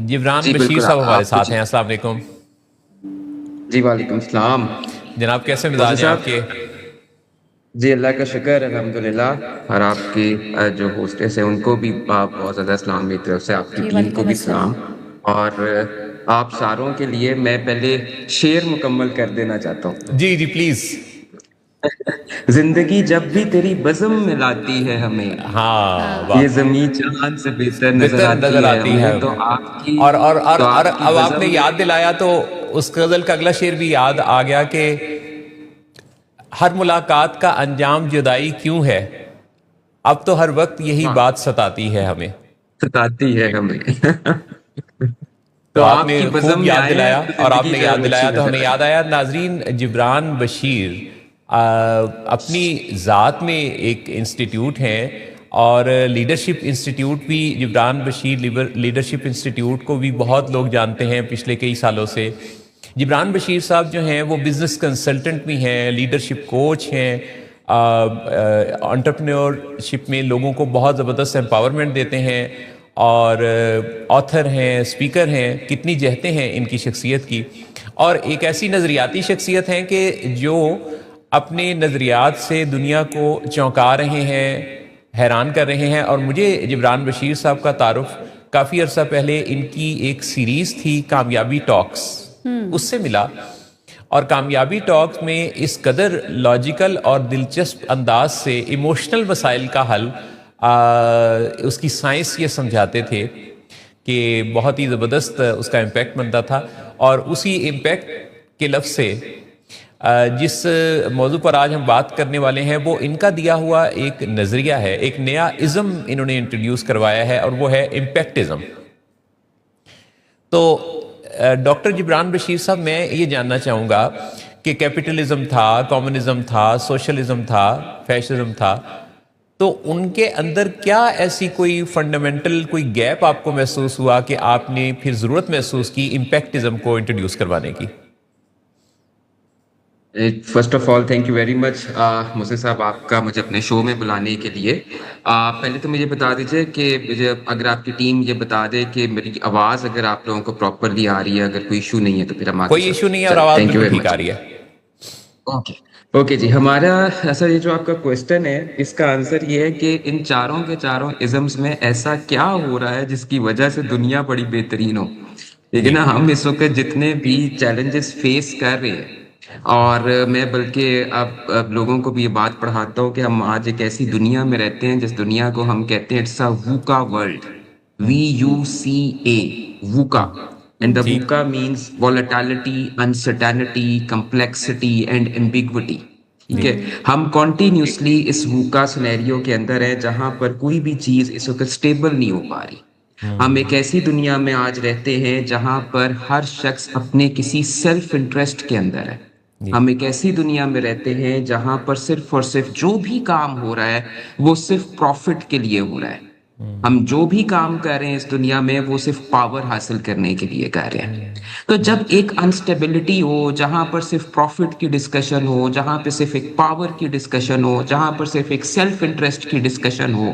جبران جی بشیر بالکل صاحب ہمارے آپ ساتھ کچھ. ہیں. السلام علیکم جی وعلیکم السلام. جناب, کیسے موسیٰ مزاج ہیں صاحب. آپ کے؟ جی اللہ کا شکر الحمدللہ. اور آپ کی جو ہوسٹس ہیں ان کو بھی بہت زیادہ اسلام میری طرف سے, آپ کی جی ٹیم کو وعلیکم بھی السلام. سلام. اور آپ ساروں کے لیے میں پہلے شعر مکمل کر دینا چاہتا ہوں. جی جی پلیز. زندگی جب بھی تیری بزم میں لاتی ہے ہمیں, ہاں یہ واہ, زمین چاند سے بہتر نظر بہتر نظر آتی ہے آتی ہے. ہمیں. تو آپ کی اور اب آپ نے بزم میں یاد دلایا تو اس غزل کا اگلا شعر بھی یاد آ گیا کہ ہر ملاقات کا انجام جدائی کیوں ہے, اب تو ہر وقت یہی بات ستاتی ہے ہمیں. ستاتی ہے ہمیں. تو آپ کی نے خوب بزم میں یاد آئے ہیں دلایا, تو اور آپ زندگی نے جو ہے یاد وہ اچھی دلایا تو نظر ہمیں آئے. یاد آیا. ناظرین, جبران بشیر اپنی ذات میں ایک انسٹیٹیوٹ ہیں, اور لیڈرشپ انسٹیٹیوٹ بھی, جبران بشیر لیڈرشپ انسٹیٹیوٹ کو بھی بہت لوگ جانتے ہیں پچھلے کئی سالوں سے. جبران بشیر صاحب جو ہیں وہ بزنس کنسلٹنٹ بھی ہیں, لیڈرشپ کوچ ہیں, انٹرپرینیورشپ میں لوگوں کو بہت زبردست امپاورمنٹ دیتے ہیں, اور آتھر ہیں, اسپیکر ہیں. کتنی جہتیں ہیں ان کی شخصیت کی, اور ایک ایسی نظریاتی شخصیت ہیں کہ جو اپنے نظریات سے دنیا کو چونکا رہے ہیں, حیران کر رہے ہیں. اور مجھے جبران بشیر صاحب کا تعارف کافی عرصہ پہلے ان کی ایک سیریز تھی کامیابی ٹاکس, اس سے ملا. اور کامیابی ٹاکس میں اس قدر لاجیکل اور دلچسپ انداز سے ایموشنل مسائل کا حل, اس کی سائنس یہ سمجھاتے تھے کہ بہت ہی زبردست اس کا امپیکٹ بنتا تھا. اور اسی امپیکٹ کے لفظ سے جس موضوع پر آج ہم بات کرنے والے ہیں وہ ان کا دیا ہوا ایک نظریہ ہے, ایک نیا ازم انہوں نے انٹروڈیوس کروایا ہے, اور وہ ہے امپیکٹزم. تو ڈاکٹر جبران بشیر صاحب, میں یہ جاننا چاہوں گا کہ کیپٹلزم تھا, کمیونزم تھا, سوشلزم تھا, فیشزم تھا, تو ان کے اندر کیا ایسی کوئی فنڈامنٹل کوئی گیپ آپ کو محسوس ہوا کہ آپ نے پھر ضرورت محسوس کی امپیکٹزم کو انٹروڈیوس کروانے کی؟ First of all thank you very much Musa sahab, آپ کا مجھے اپنے شو میں بلانے کے لیے. پہلے تو مجھے بتا دیجیے کہ اگر آپ کی ٹیم یہ بتا دے کہ میری آواز اگر آپ لوگوں کو پراپرلی آ رہی ہے, اگر کوئی ایشو نہیں ہے تو پھر ہم آگے کوئی ایشو چلتے نہیں ہیں. ہے, اور چلیں, آواز تھینک یو بالکل ویری ٹھیک مچ. آ رہی ہے. اوکے جی, ہمارا اصل یہ جو آپ کا کوشچن ہے اس کا آنسر یہ ہے کہ ان چاروں کے چاروں ازمز میں ایسا کیا ہو رہا ہے جس کی وجہ سے دنیا بڑی بہترین ہو. لیکن جی ہم اس وقت جتنے بھی چیلنجز فیس کر رہے ہیں, اور میں بلکہ اب لوگوں کو بھی یہ بات پڑھاتا ہوں کہ ہم آج ایک ایسی دنیا میں رہتے ہیں جس دنیا کو ہم کہتے ہیں it's a VUCA world, VUCA, VUCA. And the جی VUCA means volatility, uncertainty, complexity and ambiguity. ٹھیک ہے, ہم کنٹینیوسلی اس ووکا سنیریو کے اندر ہیں جہاں پر کوئی بھی چیز اس وقت سٹیبل نہیں ہو پا رہی. ہم ایک ایسی دنیا میں آج رہتے ہیں جہاں پر ہر شخص اپنے کسی سیلف انٹرسٹ کے اندر ہے. جی ہم ایک ایسی دنیا میں رہتے ہیں جہاں پر صرف اور صرف جو بھی کام ہو رہا ہے وہ صرف پروفٹ کے لیے ہو رہا ہے. ہم جو بھی کام کر رہے ہیں اس دنیا میں وہ صرف پاور حاصل کرنے کے لیے کر رہے ہیں. تو جب ایک انسٹیبلٹی ہو, جہاں پر صرف پروفٹ کی ڈسکشن ہو, جہاں پہ صرف ایک پاور کی ڈسکشن ہو, جہاں پر صرف ایک سیلف انٹرسٹ کی ڈسکشن ہو,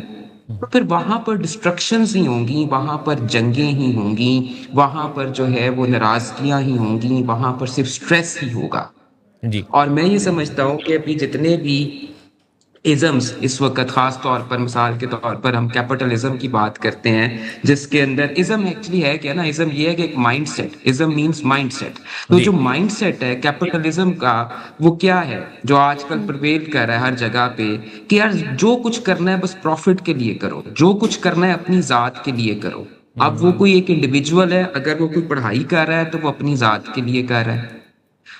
تو پھر وہاں پر ڈسٹرکشنز ہی ہوں گی, وہاں پر جنگیں ہی ہوں گی, وہاں پر جو ہے وہ ناراضگیاں ہی ہوں گی, وہاں پر صرف سٹریس ہی ہوگا. جی اور میں یہ سمجھتا ہوں کہ ابھی جتنے بھی ازمز اس وقت, خاص طور پر مثال کے طور پر ہم کیپٹلزم کی بات کرتے ہیں, جس کے اندر ازم ایکچولی ہے کیا نا, ازم یہ ہے کہ ایک مائنڈ سیٹ, ازم مینس مائنڈ سیٹ. تو جی جو مائنڈ سیٹ ہے کیپٹلزم کا وہ کیا ہے جو آج کل پرویل کر رہا ہے ہر جگہ پہ, کہ یار جو کچھ کرنا ہے بس پروفٹ کے لیے کرو, جو کچھ کرنا ہے اپنی ذات کے لیے کرو. اب وہ کوئی ایک انڈیویجول ہے, اگر وہ کوئی پڑھائی کر رہا ہے تو وہ اپنی ذات کے لیے کر رہا ہے.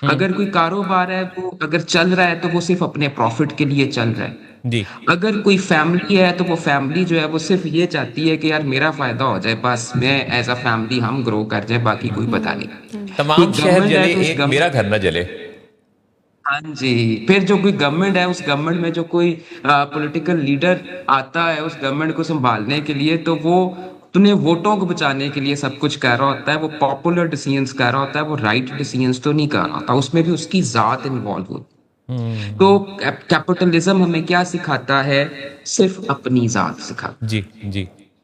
اگر کوئی کاروبار ہے وہ اگر چل رہا ہے تو وہ صرف اپنے پروفٹ کے لیے چل رہا ہے. جی اگر کوئی فیملی ہے تو وہ فیملی جو ہے وہ صرف یہ چاہتی ہے کہ یار میرا فائدہ ہو جائے, بس میں ایز اے فیملی ہم گرو کر جائیں, باقی کوئی پتہ نہیں. کوئی تمام شہر گورنمنٹ ہے جلے تو اس ایک میرا گورنمنٹ, گھر نہ جلے. ہاں جی, پھر جو کوئی گورنمنٹ ہے اس گورنمنٹ میں جو کوئی پولیٹیکل لیڈر آتا ہے اس گورنمنٹ کو سنبھالنے کے لیے, تو وہ تمہیں ووٹوں کو بچانے کے لیے سب کچھ کر رہا ہوتا ہے, وہ پاپولر ڈیسیژنز کر رہا ہوتا ہے, وہ رائٹ ڈیسیژنز تو نہیں کر رہا ہوتا, اس میں بھی اس کی ذات انوالو ہوتی. تو کیپٹلزم ہمیں کیا سکھاتا ہے, صرف اپنی ذات سکھاتا ہے. جی جی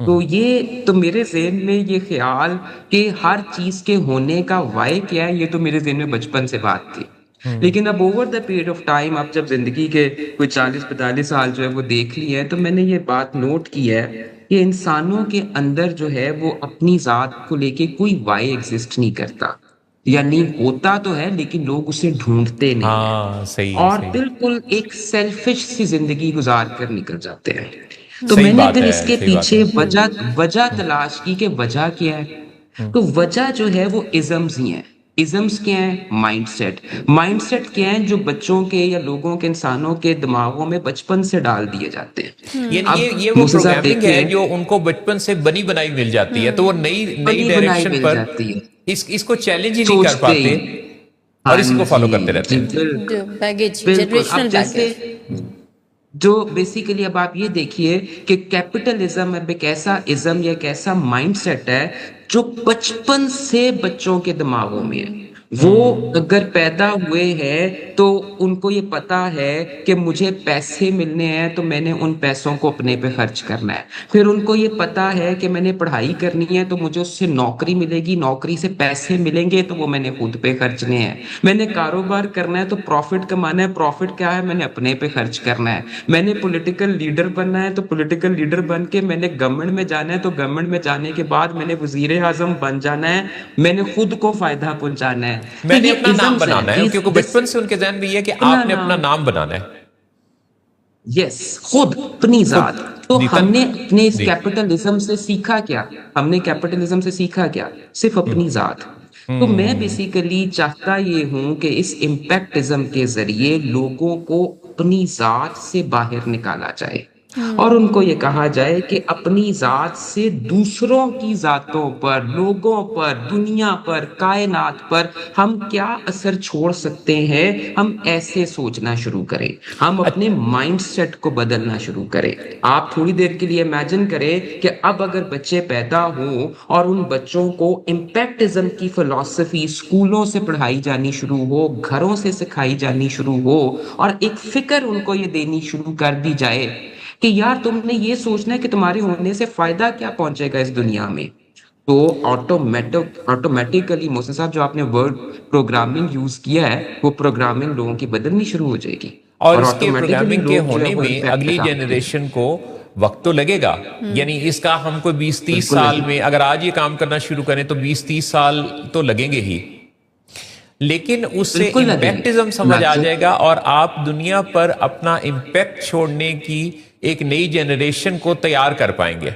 تو یہ تو میرے ذہن میں یہ خیال کہ ہر چیز کے ہونے کا وائی کیا ہے، یہ تو میرے ذہن میں بچپن سے بات تھی. لیکن اب over the period of time, اب جب زندگی کے کوئی 40-45 سال جو ہے وہ دیکھ لی ہے، تو میں نے یہ بات نوٹ کی ہے کہ انسانوں کے اندر جو ہے وہ اپنی ذات کو لے کے کوئی وائی ایگزسٹ نہیں کرتا. یعنی ہوتا تو ہے لیکن لوگ اسے ڈھونڈتے نہیں ہیں، ہاں صحیح اور صحیح بالکل ایک سیلفش سی زندگی گزار کر نکل جاتے ہیں. تو صحیح میں نے بات پھر اس ہے، کے صحیح بات پیچھے ہے. وجہ تلاش کی کہ وجہ کیا ہے. تو وجہ جو ہے وہ ازمز ہی ہیں. ازمز کیا ہیں؟ Mind set. مائنڈ سیٹ کیا ہیں؟ جو بچوں کے یا لوگوں کے، انسانوں کے دماغوں میں بچپن سے ڈال دیے جاتے ہیں. یعنی اب یہ وہ موسیٰ صاحب پروگرامنگ ہے دیکھیں، جو ان کو بچپن سے بنی بنائی مل جاتی ہے، تو وہ نئی نئی بنی بنائی ڈائریکشن مل پر جاتی ہے، اس کو چیلنج ہی نہیں کر سوچتے پاتے، ہی. اور ہاں اسی کو جی فالو کرتے رہتے جی، ہیں. جو بیگیج، بالکل. جنریشنل اب جیسے بیگیج. جو بیسیکلی اب آپ یہ دیکھیے کہ کیپٹلزم اب ایک ایسا ازم یا ایک ایسا مائنڈ سیٹ ہے جو بچپن سے بچوں کے دماغوں میں ہے. وہ اگر پیدا ہوئے ہیں تو ان کو یہ پتا ہے کہ مجھے پیسے ملنے ہیں تو میں نے ان پیسوں کو اپنے پہ خرچ کرنا ہے. پھر ان کو یہ پتا ہے کہ میں نے پڑھائی کرنی ہے تو مجھے اس سے نوکری ملے گی، نوکری سے پیسے ملیں گے تو وہ میں نے خود پہ خرچنے ہیں. میں نے کاروبار کرنا ہے تو پروفٹ کمانا ہے، پروفٹ کیا ہے؟ میں نے اپنے پہ خرچ کرنا ہے. میں نے پولیٹیکل لیڈر بننا ہے تو پولیٹیکل لیڈر بن کے میں نے گورنمنٹ میں جانا ہے، تو گورنمنٹ میں جانے کے بعد میں نے وزیر اعظم بن جانا ہے، میں نے خود کو فائدہ پہنچانا ہے. تو میں نے یہ اپنا نام ازمز ہیں. بنانا ہے، کیونکہ بچپن سے ان کے ذہن میں یہ ہے کہ اپنا آپ نے اپنا نام، نام بنانا ہے یس، خود اپنی خود. ذات. تو جی ہم نے اپنے اس جی. کیپٹلزم سے سیکھا کیا؟ ہم نے کیپٹلزم سے سیکھا کیا؟ صرف اپنی ذات. تو میں بیسیکلی چاہتا یہ ہوں کہ اس امپیکٹزم کے ذریعے لوگوں کو اپنی ذات سے باہر نکالا جائے، اور ان کو یہ کہا جائے کہ اپنی ذات سے دوسروں کی ذاتوں پر، لوگوں پر، دنیا پر، کائنات پر ہم کیا اثر چھوڑ سکتے ہیں. ہم ایسے سوچنا شروع کریں، ہم اپنے مائنڈ سیٹ کو بدلنا شروع کریں. آپ تھوڑی دیر کے لیے امیجن کریں کہ اب اگر بچے پیدا ہوں اور ان بچوں کو امپیکٹزم کی فلسفی اسکولوں سے پڑھائی جانی شروع ہو، گھروں سے سکھائی جانی شروع ہو، اور ایک فکر ان کو یہ دینی شروع کر دی جائے کہ یار تم نے یہ سوچنا ہے کہ تمہارے ہونے سے فائدہ کیا پہنچے گا اس دنیا میں. تو آٹومیٹیکلی موسیٰ صاحب جو آپ نے ورڈ پروگرامنگ یوز کیا ہے، وہ پروگرامنگ لوگوں کی بدلنی شروع ہو جائے گی، اور اور اس کے آٹومیٹیکلی پروگرامنگ کے لوگ جو ہے ہونے وہ میں امپیکٹ اگلی ڈالتے ہیں. جنریشن کو وقت تو لگے گا. یعنی اس کا ہم کو 20-30 بالکل سال نہیں. میں اگر آج یہ کام کرنا شروع کریں تو 20-30 سال تو لگیں گے ہی، لیکن اس سے بالکل لگیں گے. امپیکٹزم سمجھ آ ناصر، جائے گا اور آپ دنیا پر اپنا امپیکٹ چھوڑنے کی ایک نئی جنریشن کو تیار کر پائیں گے.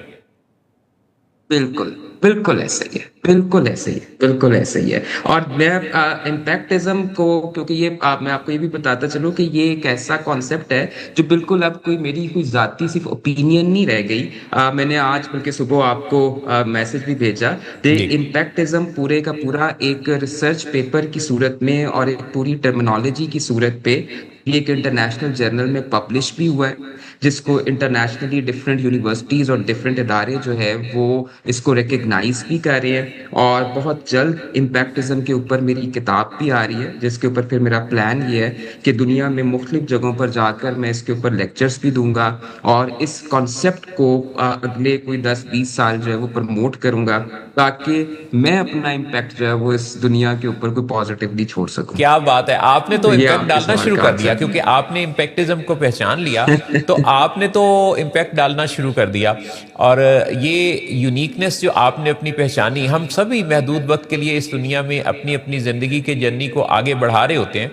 بالکل بالکل ایسے ہی ہے، بالکل ایسے ہی ہے، بالکل ایسے ہی ہے. اور میں امپیکٹزم کو، کیونکہ یہ میں آپ کو یہ بھی بتاتا چلوں کہ یہ ایک ایسا کانسیپٹ ہے جو بالکل اب کوئی میری کوئی ذاتی صرف اوپینین نہیں رہ گئی. میں نے آج بلکہ صبح آپ کو میسج بھی بھیجا کہ جی امپیکٹزم پورے کا پورا ایک ریسرچ پیپر کی صورت میں اور ایک پوری ٹرمینالوجی کی صورت پہ یہ ایک انٹرنیشنل جرنل میں پبلش بھی ہوا ہے، جس کو انٹرنیشنلی ڈفرینٹ یونیورسٹیز اور ڈفرینٹ ادارے جو ہے وہ اس کو ریکگنائز بھی کر رہے ہیں. اور بہت جلد امپیکٹزم کے اوپر میری کتاب بھی آ رہی ہے، جس کے اوپر پھر میرا پلان یہ ہے کہ دنیا میں مختلف جگہوں پر جا کر میں اس کے اوپر لیکچرز بھی دوں گا، اور اس کانسیپٹ کو اگلے کوئی 10-20 سال جو ہے وہ پروموٹ کروں گا، تاکہ میں اپنا امپیکٹ جو ہے وہ اس دنیا کے اوپر کوئی پازیٹیولی چھوڑ سکوں. کیا بات ہے، آپ نے تو یہ امپیکٹ آپ کے ڈالنا سوال شروع کا کر دیا، آنسر. کیونکہ آپ نے امپیکٹزم کو پہچان لیا تو آپ نے تو امپیکٹ ڈالنا شروع کر دیا. اور یہ یونیکنس جو آپ نے اپنی پہچانی، ہم سبھی محدود وقت کے لیے اس دنیا میں اپنی اپنی زندگی کے جرنی کو آگے بڑھا رہے ہوتے ہیں،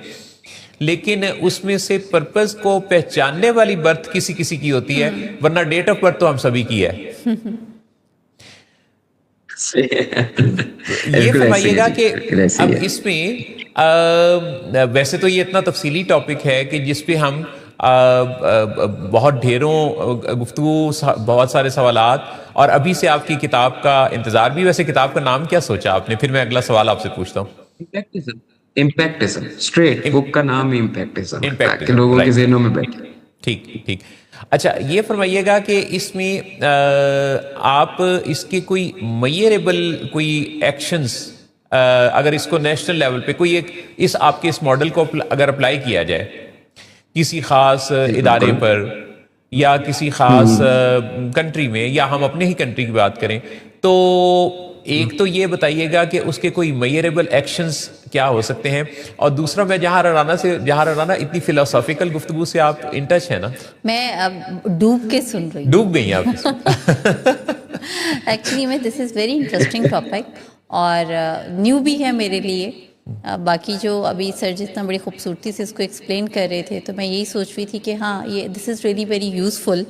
لیکن اس میں سے پرپز کو پہچاننے والی برتھ کسی کسی کی ہوتی ہے، ورنہ ڈیٹ آف برتھ تو ہم سبھی کی ہے. یہ بالکل ایسے فرمائیے ہی ہے گا جی، کہ بالکل ایسے اب ہی ہے. اس میں ویسے تو یہ اتنا تفصیلی ٹاپک ہے کہ جس پہ ہم بہت ڈھیروں گفتگو، بہت سارے سوالات، اور ابھی سے آپ کی کتاب کا انتظار بھی. ویسے کتاب کا نام کیا سوچا آپ نے؟ پھر میں اگلا سوال آپ سے پوچھتا ہوں. امپیکٹزم اسٹریٹ بک کا نام ہی امپیکٹزم ہے، تاکہ امپیکٹزم، لوگوں کے رائٹ. ذہنوں میں بیٹھے. ٹھیک ٹھیک. اچھا یہ فرمائیے گا کہ اس میں آپ اس کے کوئی میئریبل کوئی ایکشنز، اگر اس کو نیشنل لیول پہ کوئی ایک آپ کے اس ماڈل کو اگر اپلائی کیا جائے کسی خاص جی ادارے بالکل. پر، یا کسی خاص کنٹری میں، یا ہم اپنے ہی کنٹری کی بات کریں، تو ایک تو یہ بتائیے گا کہ اس کے کوئی میئریبل ایکشنز کیا ہو سکتے ہیں، اور دوسرا میں جہاں رانا اتنی فلاسافیکل گفتگو سے آپ ان ٹچ ہیں نا، میں اب ڈوب کے سن رہی ہوں، ڈوب گئی ہیں آپ ایکچولی میں دس از ویری انٹرسٹنگ ٹاپک اور نیو بھی ہے میرے لیے. باقی جو ابھی سر جتنا بڑی خوبصورتی سے اس کو ایکسپلین کر رہے تھے، تو میں یہی سوچ رہی تھی کہ ہاں یہ دس از ریئلی ویری یوزفل.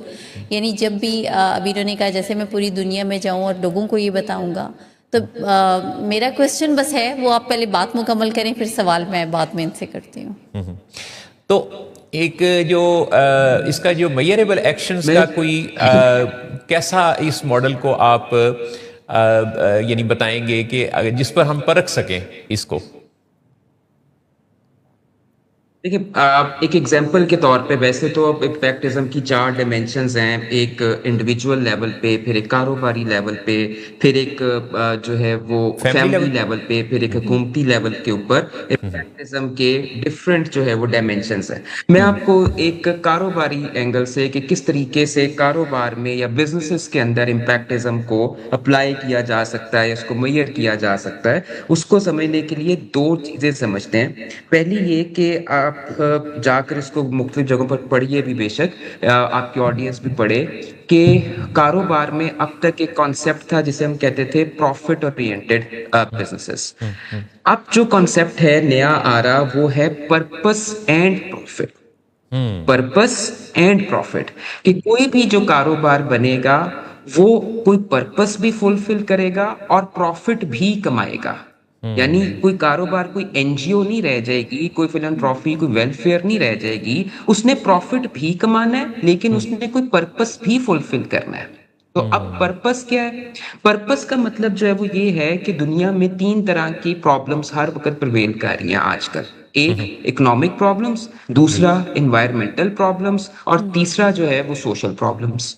یعنی جب بھی ابھی انہوں نے کہا جیسے میں پوری دنیا میں جاؤں اور لوگوں کو یہ بتاؤں گا، تو میرا کویسچن بس ہے، وہ آپ پہلے بات مکمل کریں، پھر سوال میں بعد میں ان سے کرتی ہوں. تو ایک جو اس کا جو میئریبل ایکشنز کا کوئی کیسا اس ماڈل کو آپ یعنی بتائیں گے کہ جس پر ہم پرکھ سکیں اس کو؟ دیکھیں، ایک ایگزامپل کے طور پہ ویسے تو امپیکٹزم کی 4 ڈائمینشنز ہیں، ایک انڈیویجول لیول پہ، پھر ایک کاروباری لیول پہ، پھر ایک جو ہے وہ فیملی لیول پہ، پھر ایک حکومتی لیول کے اوپر امپیکٹزم کے ڈفرینٹ جو ہے وہ ڈائمینشنز ہیں. میں آپ کو ایک کاروباری اینگل سے کہ کس طریقے سے کاروبار میں یا بزنسز کے اندر امپیکٹزم کو اپلائی کیا جا سکتا ہے یا اس کو میئر کیا جا سکتا ہے، اس کو سمجھنے کے لیے 2 چیزیں سمجھتے ہیں. پہلی یہ کہ آپ جا کر اس کو مختلف جگہوں پر پڑھیے بھی، بے شک آپ کی آڈینس بھی پڑھے، کہ کاروبار میں اب تک ایک کانسیپٹ تھا جسے ہم کہتے تھے پروفٹ اورینٹڈ بزنسز. اب جو کانسیپٹ ہے نیا آ رہا وہ ہے purpose and profit. Purpose and profit, کہ کوئی بھی جو کاروبار بنے گا وہ کوئی پرپس بھی فلفل کرے گا اور پروفٹ بھی کمائے گا. یعنی کوئی کاروبار کوئی این جی او نہیں رہ جائے گی، کوئی فلانتھروپی، کوئی ویلفیئر نہیں رہ جائے گی. اس نے پروفٹ بھی کمانا ہے لیکن اس نے کوئی پرپس بھی فلفل کرنا ہے. تو اب پرپس کیا ہے؟ پرپس کا مطلب جو ہے وہ یہ ہے کہ دنیا میں 3 طرح کی پرابلمز ہر وقت پرویل کر رہی ہیں آج کل. ایک اکنامک پرابلمز، دوسرا انوائرمنٹل پرابلمز، اور تیسرا جو ہے وہ سوشل پرابلمز.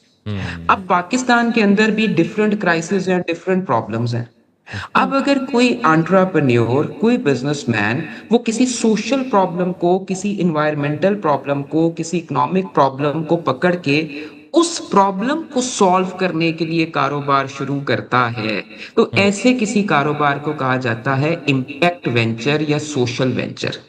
اب پاکستان کے اندر بھی ڈفرینٹ کرائسس ہیں، ڈفرینٹ پرابلمز ہیں. اب اگر کوئی انٹرپرینیور، کوئی بزنس مین، وہ کسی سوشل پرابلم کو، کسی انوائرمنٹل پرابلم کو، کسی اکنامک پرابلم کو پکڑ کے اس پرابلم کو سالو کرنے کے لیے کاروبار شروع کرتا ہے، تو ایسے کسی کاروبار کو کہا جاتا ہے امپیکٹ وینچر یا سوشل وینچر.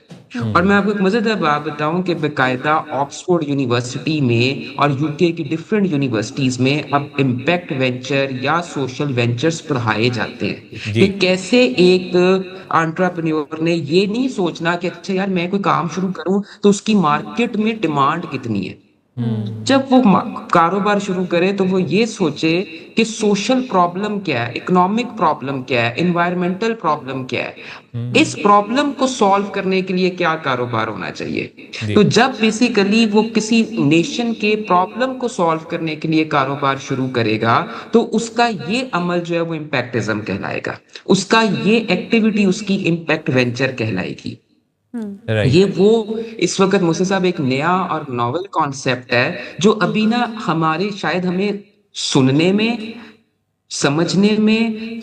اور میں آپ کو ایک مزیدار بات بتاؤں کہ باقاعدہ آکسفورڈ یونیورسٹی میں اور یو کے کی ڈفرینٹ یونیورسٹیز میں اب امپیکٹ وینچر یا سوشل وینچرز پڑھائے جاتے ہیں کہ کیسے ایک انٹرپرینیور نے یہ نہیں سوچنا کہ اچھا یار میں کوئی کام شروع کروں تو اس کی مارکیٹ میں ڈیمانڈ کتنی ہے. جب وہ کاروبار شروع کرے تو وہ یہ سوچے کہ سوشل پرابلم کیا ہے، اکنامک پرابلم کیا ہے، انوائرمنٹل پرابلم کیا ہے، اس پرابلم کو سالو کرنے کے لیے کیا کاروبار ہونا چاہیے. تو جب بیسیکلی وہ کسی نیشن کے پرابلم کو سالو کرنے کے لیے کاروبار شروع کرے گا تو اس کا یہ عمل جو ہے وہ امپیکٹزم کہلائے گا، اس کا یہ ایکٹیویٹی اس کی امپیکٹ وینچر کہلائے گی. یہ وہ اس وقت موسیٰ صاحب ایک نیا اور ناول کانسیپٹ ہے جو ابھی نا ہمارے شاید ہمیں سننے میں، سمجھنے میں،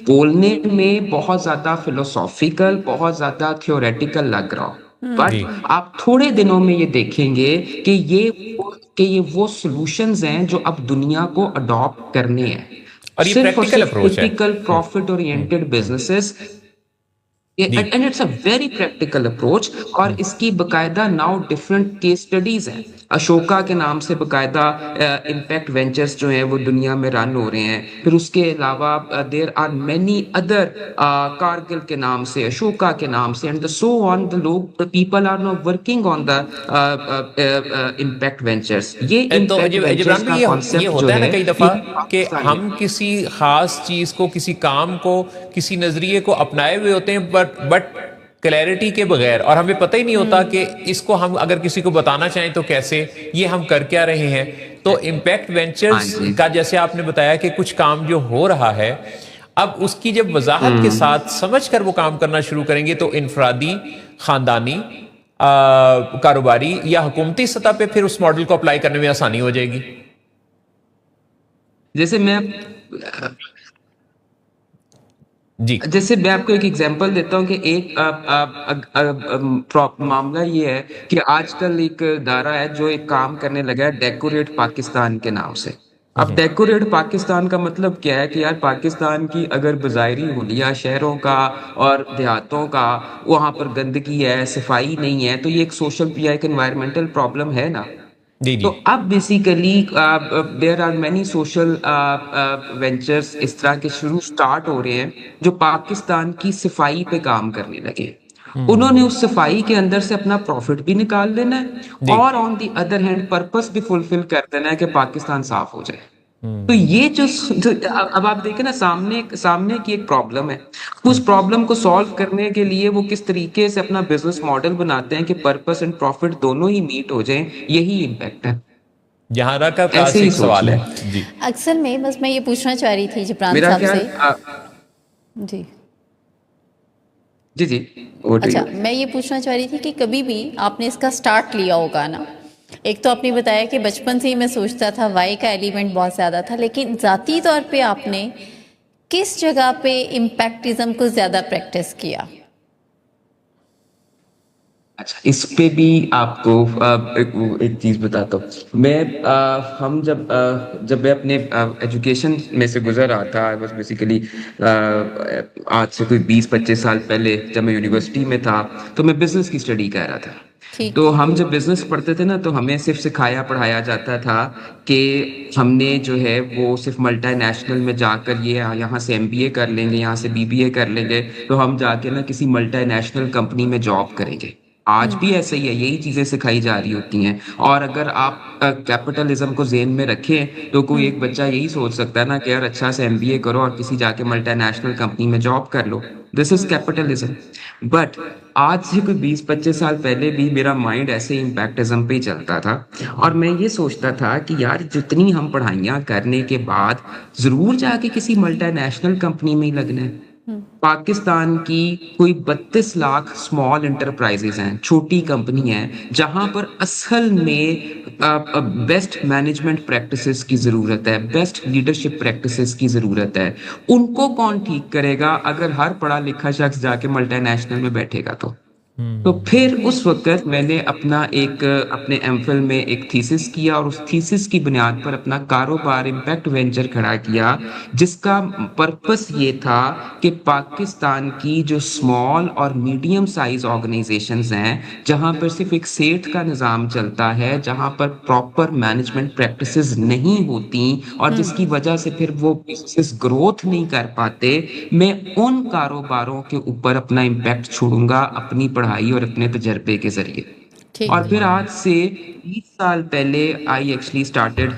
بولنے میں بہت زیادہ فلسافیکل، بہت زیادہ تھیوریٹیکل لگ رہا ہو، بٹ آپ تھوڑے دنوں میں یہ دیکھیں گے کہ یہ وہ سلوشنز ہیں جو اب دنیا کو اڈاپٹ کرنے ہیں. اور یہ صرف اور پریکٹیکل صرف اپروچ ہے. Typical profit oriented businesses, and it's a very practical approach. اور اس کی باقاعدہ ناؤ ڈفرینٹ کیس اسٹڈیز ہیں. اشوکا کے نام سے باقاعدہ امپیکٹ وینچرز جو ہیں وہ دنیا میں رن ہو رہے ہیں. پھر اس کے علاوہ there are many other, Kargil کے نام سے، اشوکا کے نام سے، اینڈ سو آن. the لوگ people are now working on the impact ventures. یہ تو امپیکٹ وینچرز کا یہ کانسیپٹ ہوتا جو ہے نا ہے کئی دفعہ کہ ہم کسی خاص چیز کو، کسی کام کو، کسی نظریے کو اپنائے ہوئے ہوتے ہیں بٹ کلیئرٹی کے بغیر، اور ہمیں پتہ ہی نہیں ہوتا کہ اس کو ہم اگر کسی کو بتانا چاہیں تو کیسے، یہ ہم کر کیا رہے ہیں. تو امپیکٹ وینچرز کا جیسے آپ نے بتایا کہ کچھ کام جو ہو رہا ہے، اب اس کی جب وضاحت کے ساتھ سمجھ کر وہ کام کرنا شروع کریں گے تو انفرادی، خاندانی، کاروباری یا حکومتی سطح پہ پھر اس ماڈل کو اپلائی کرنے میں آسانی ہو جائے گی. جیسے میں جی جیسے میں آپ کو ایک ایگزامپل دیتا ہوں کہ ایک معاملہ یہ ہے کہ آج کل ایک ادارہ ہے جو ایک کام کرنے لگا ہے ڈیکوریٹ پاکستان کے نام سے. اب ڈیکوریٹ پاکستان کا مطلب کیا ہے کہ یار پاکستان کی اگر بظاہری حلیہ شہروں کا اور دیہاتوں کا وہاں پر گندگی ہے, صفائی نہیں ہے, تو یہ ایک سوشل یا ایک انوائرمنٹل پرابلم ہے نا. جی جی تو اب basically there are many social ventures اس طرح کے سٹارٹ ہو رہے ہیں جو پاکستان کی صفائی پہ کام کرنے لگے. انہوں نے اس صفائی کے اندر سے اپنا پروفٹ بھی نکال لینا ہے اور آن دی ادر ہینڈ پرپس بھی فلفل کر دینا ہے کہ پاکستان صاف ہو جائے. تو یہ جو اب آپ دیکھیں نا سامنے کی ایک پرابلم ہے, اس پرابلم کو سالو کرنے کے لیے وہ کس طریقے سے اپنا بزنس ماڈل بناتے ہیں کہ پرپس اینڈ پروفٹ دونوں ہی میٹ ہو جائیں, یہی امپیکٹ ہے. جہاں رکھا ایسے ہی ایک سوال ہے. سوچنا جی اکثر میں بس میں یہ پوچھنا چاہ رہی تھی جبران میرا صاحب خیال سے. جی جی اچھا, میں یہ پوچھنا چاہ رہی تھی کہ کبھی بھی آپ نے اس کا سٹارٹ لیا ہوگا نا. ایک تو آپ نے بتایا کہ بچپن سے ہی میں سوچتا تھا, وائی کا ایلیمنٹ بہت زیادہ تھا, لیکن ذاتی طور پہ آپ نے کس جگہ پہ امپیکٹزم کو زیادہ پریکٹس کیا؟ اچھا, اس پہ بھی آپ کو ایک چیز بتاتا ہوں. ہم جب میں اپنے ایجوکیشن میں سے گزر رہا تھا, بس بیسیکلی آج سے کوئی 20-25 سال پہلے جب میں یونیورسٹی میں تھا تو میں بزنس کی اسٹڈی کر رہا تھا. تو ہم جب بزنس پڑھتے تھے نا تو ہمیں صرف سکھایا پڑھایا جاتا تھا کہ ہم نے جو ہے وہ صرف ملٹی نیشنل میں جا کر یہ یہاں سے MBA کر لیں گے, یہاں سے BBA کر لیں گے تو ہم جا کے نا کسی ملٹی نیشنل کمپنی میں جاب کریں گے. آج بھی ایسا ہی ہے, یہی چیزیں سکھائی جا رہی ہوتی ہیں. اور اگر آپ کیپٹلزم کو ذہن میں رکھیں تو کوئی ایک بچہ یہی سوچ سکتا ہے نا کہ یار اچھا سے MBA کرو اور کسی جا کے ملٹی نیشنل کمپنی میں جاب کر لو. دس از کیپٹلزم. بٹ آج سے کوئی 20-25 سال پہلے بھی میرا مائنڈ ایسے امپیکٹزم پہ ہی چلتا تھا, اور میں یہ سوچتا تھا کہ یار جتنی ہم پڑھائیاں کرنے کے بعد ضرور جا کے کسی ملٹی نیشنل کمپنی میں ہی لگنا ہے. پاکستان کی کوئی 32 لاکھ اسمال انٹرپرائزز ہیں, چھوٹی کمپنی ہیں, جہاں پر اصل میں بیسٹ مینجمنٹ پریکٹسز کی ضرورت ہے, بیسٹ لیڈرشپ پریکٹسز کی ضرورت ہے. ان کو کون ٹھیک کرے گا اگر ہر پڑھا لکھا شخص جا کے ملٹی نیشنل میں بیٹھے گا؟ تو پھر اس وقت میں نے اپنے MPhil میں ایک تھیسس کیا, اور اس تھیسس کی بنیاد پر اپنا کاروبار امپیکٹ وینچر کھڑا کیا, جس کا پرپس یہ تھا کہ پاکستان کی جو اسمال اور میڈیم سائز آرگنائزیشنز ہیں, جہاں پر صرف ایک سیٹ کا نظام چلتا ہے, جہاں پر پراپر مینجمنٹ پریکٹسز نہیں ہوتی اور جس کی وجہ سے پھر وہ بزنس گروتھ نہیں کر پاتے, میں ان کاروباروں کے اوپر اپنا امپیکٹ چھوڑوں گا اپنی پڑھائی اور اپنے تجربے کے ذریعے. اور پھر آج سے 20 سال پہلے I actually started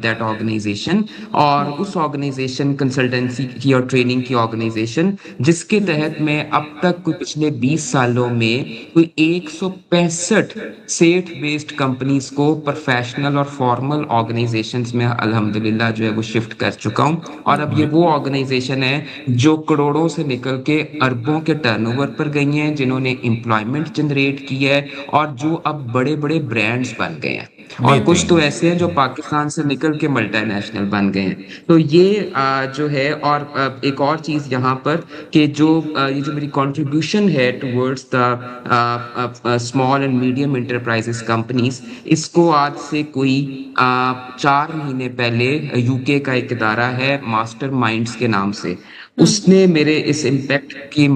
that organisation, اور اس آرگنائزیشن کنسلٹنسی کی اور ٹریننگ کی آرگنائزیشن, جس کے تحت میں اب تک کوئی پچھلے 20 سالوں میں کوئی 165 سیٹ بیسڈ کمپنیز کو پروفیشنل اور فارمل آرگنائزیشنز میں الحمدللہ جو ہے وہ شفٹ کر چکا ہوں. اور اب یہ وہ آرگنائزیشن ہے جو کروڑوں سے نکل کے اربوں کے ٹرن اوور پر گئی ہیں, جنہوں نے امپلائمنٹ جنریٹ کی ہے, اور جو اب بڑے بڑے برانڈز بن گئے ہیں, اور کچھ تو ایسے ہیں جو پاکستان سے نکل کے ملٹی نیشنل بن گئے ہیں. تو یہ جو ہے, اور ایک اور چیز یہاں پر کہ یہ جو میری کنٹریبیوشن ہے towards the small and medium enterprises companies, اس کو آج سے کوئی 4 مہینے پہلے UK کا ایک ادارہ ہے ماسٹر مائنڈز کے نام سے, اس نے میرے اس امپیکٹ کی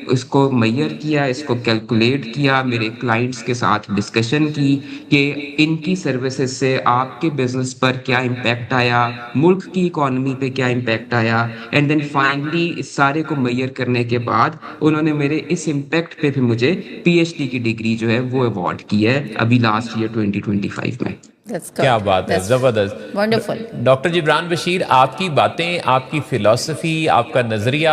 اس کو میئر کیا, اس کو کیلکولیٹ کیا, میرے کلائنٹس کے ساتھ ڈسکشن کی کہ ان کی سروسز سے آپ کے بزنس پر کیا امپیکٹ آیا, ملک کی اکانومی پہ کیا امپیکٹ آیا, اینڈ دین فائنلی اس سارے کو میئر کرنے کے بعد انہوں نے میرے اس امپیکٹ پہ پھر مجھے PhD کی ڈگری جو ہے وہ ایوارڈ کی ہے ابھی لاسٹ ایئر 2025 میں. کیا بات ہے, زبردست, ونڈرفل. ڈاکٹر جبران بشیر, آپ کی باتیں, آپ کی فلسفی, آپ کا نظریہ,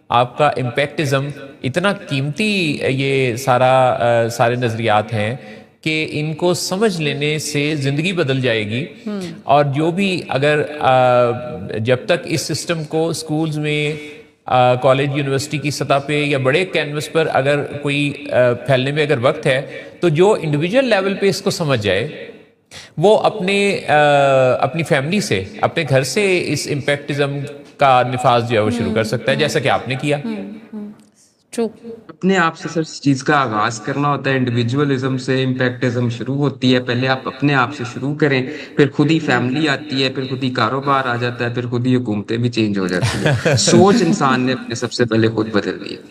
آپ کا امپیکٹزم اتنا قیمتی, یہ سارے نظریات ہیں کہ ان کو سمجھ لینے سے زندگی بدل جائے گی. اور جو بھی اگر جب تک اس سسٹم کو اسکولز میں, کالج یونیورسٹی کی سطح پہ یا بڑے کینوس پر اگر کوئی پھیلنے میں اگر وقت ہے, تو جو انڈیویجول لیول پہ اس کو سمجھ جائے, وہ اپنی فیملی سے, اپنے گھر سے اس امپیکٹزم کا نفاذ جو ہے وہ شروع کر سکتا ہے، جیسا کہ آپ نے کیا. ٹرو. اپنے آپ سے سر اس چیز کا آغاز کرنا ہوتا ہے. انڈیویجولزم سے امپیکٹزم شروع ہوتی ہے. پہلے آپ اپنے آپ سے شروع کریں، پھر خود ہی فیملی آتی ہے، پھر خود ہی کاروبار آ جاتا ہے، پھر خود ہی حکومتیں بھی چینج ہو جاتی ہیں. سوچ انسان نے اپنے سب سے پہلے خود بدل لی ہے.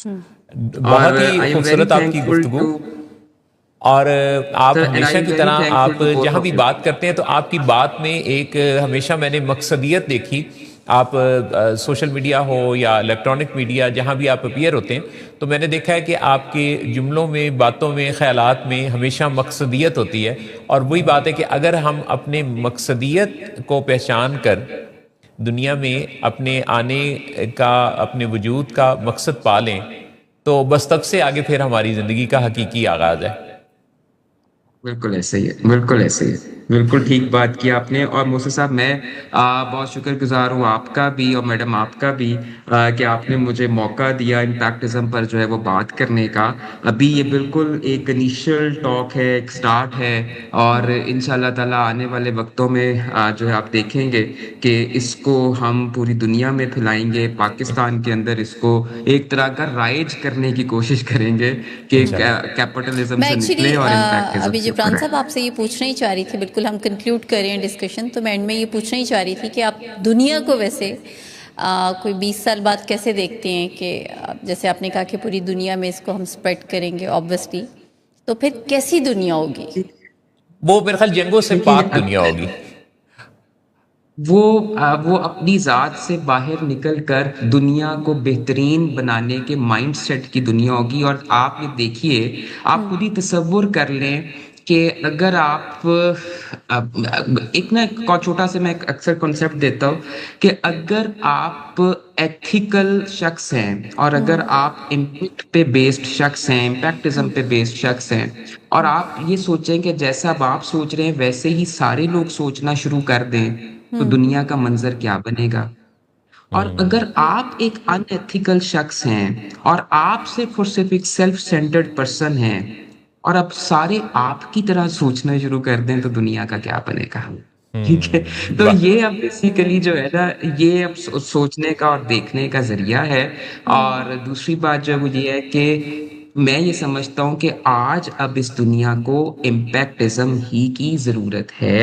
اور بہت ہی آئی ایم ویری خوبصورت آپ کی تھینکفل گفتگو. ٹو اور آپ سر، اینڈ ہمیشہ آئی ایم کی ویری طرح تھینکفل آپ ٹو بوتھ جہاں بھی آف یو. بات کرتے ہیں تو آپ کی بات میں ایک ہمیشہ میں نے مقصدیت دیکھی. آپ سوشل میڈیا ہو یا الیکٹرانک میڈیا، جہاں بھی آپ اپیئر ہوتے ہیں، تو میں نے دیکھا ہے کہ آپ کے جملوں میں، باتوں میں، خیالات میں ہمیشہ مقصدیت ہوتی ہے. اور وہی بات ہے کہ اگر ہم اپنے مقصدیت کو پہچان کر دنیا میں اپنے آنے کا، اپنے وجود کا مقصد پا لیں، تو بس تب سے آگے پھر ہماری زندگی کا حقیقی آغاز ہے. بالکل ایسے ہی ہے، بالکل ایسے ہی ہے. بالکل ٹھیک بات کی آپ نے. اور موسیٰ صاحب، میں بہت شکر گزار ہوں آپ کا بھی اور میڈم آپ کا بھی کہ آپ نے مجھے موقع دیا امپیکٹزم پر جو ہے وہ بات کرنے کا. ابھی یہ بالکل ایک انیشیل ٹاک ہے، ایک سٹارٹ ہے، اور انشاءاللہ تعالیٰ آنے والے وقتوں میں جو ہے آپ دیکھیں گے کہ اس کو ہم پوری دنیا میں پھیلائیں گے. پاکستان کے اندر اس کو ایک طرح کا رائج کرنے کی کوشش کریں گے کہ انشاءاللہ. کیپٹلزم میں سے ایکچولی نکلے اور امپیکٹزم ابھی کے اوپر جبران ہے. صاحب آپ سے یہ پوچھنا ہی چاہ رہی تھی، بالکل ہم کنکلیوڈ کریں ڈسکشن، تو میں اینڈ میں یہ پوچھنا ہی چاہ رہی تھی کہ آپ دنیا کو ویسے کوئی 20 سال بعد کیسے دیکھتے ہیں؟ کہ جیسے آپ نے کہا کہ پوری دنیا میں اس کو ہم اسپریڈ کریں گے آبویسلی، تو پھر کیسی دنیا ہوگی؟ وہ میرے خیال جنگوں سے دیکھیے، پاک دنیا ہوگی. وہ اپنی ذات سے باہر نکل کر دنیا کو بہترین بنانے کے مائنڈ سیٹ کی دنیا ہوگی. اور آپ یہ دیکھیے، آپ خود ہی تصور کر لیں کہ اگر آپ ایک نا چھوٹا سا میں اکثر کنسیپٹ دیتا ہوں کہ اگر آپ ایتھیکل شخص ہیں اور اگر آپ امپیکٹ پہ بیسڈ شخص ہیں، امپیکٹزم پہ بیسڈ شخص ہیں، اور آپ یہ سوچیں کہ جیسا اب آپ سوچ رہے ہیں ویسے ہی سارے لوگ سوچنا شروع کر دیں، تو دنیا کا منظر کیا بنے گا. اور اگر آپ ایک ان ایتھیکل شخص ہیں اور آپ صرف اور صرف ایک سیلف سینٹرڈ پرسن ہیں اور اب سارے آپ کی طرح سوچنا شروع کر دیں، تو دنیا کا کیا بنے گا. ٹھیک ہے. تو یہ اب بیسیکلی جو ہے نا، یہ اب سوچنے کا اور دیکھنے کا ذریعہ ہے. اور دوسری بات جو ہے وہ یہ ہے کہ میں یہ سمجھتا ہوں کہ آج اب اس دنیا کو امپیکٹزم ہی کی ضرورت ہے.